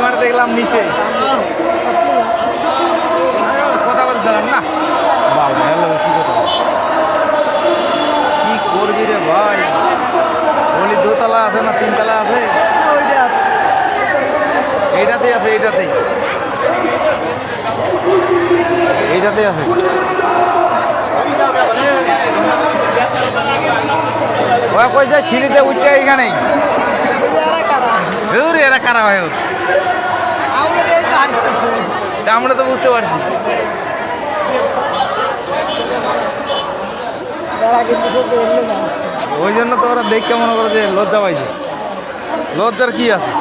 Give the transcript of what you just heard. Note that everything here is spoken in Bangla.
মারে দেখলাম নিচে কথা বলছিলাম না। বাবা কি কথা কি করবি রে ভাই? বলি দোতলা আছে না তিনতলা আছে? এইটাতেই আছে, এইটাতেই এইটাতেই আছে। ওরা কইছে সিঁড়িতে উঠতে এইখানেই। এরা কারা ভাই? আমরা তো বুঝতে পারছি। ওই জন্য তো ওরা দেখতে মনে করো যে লজ্জা পাইছে। লজ্জার কি আছে?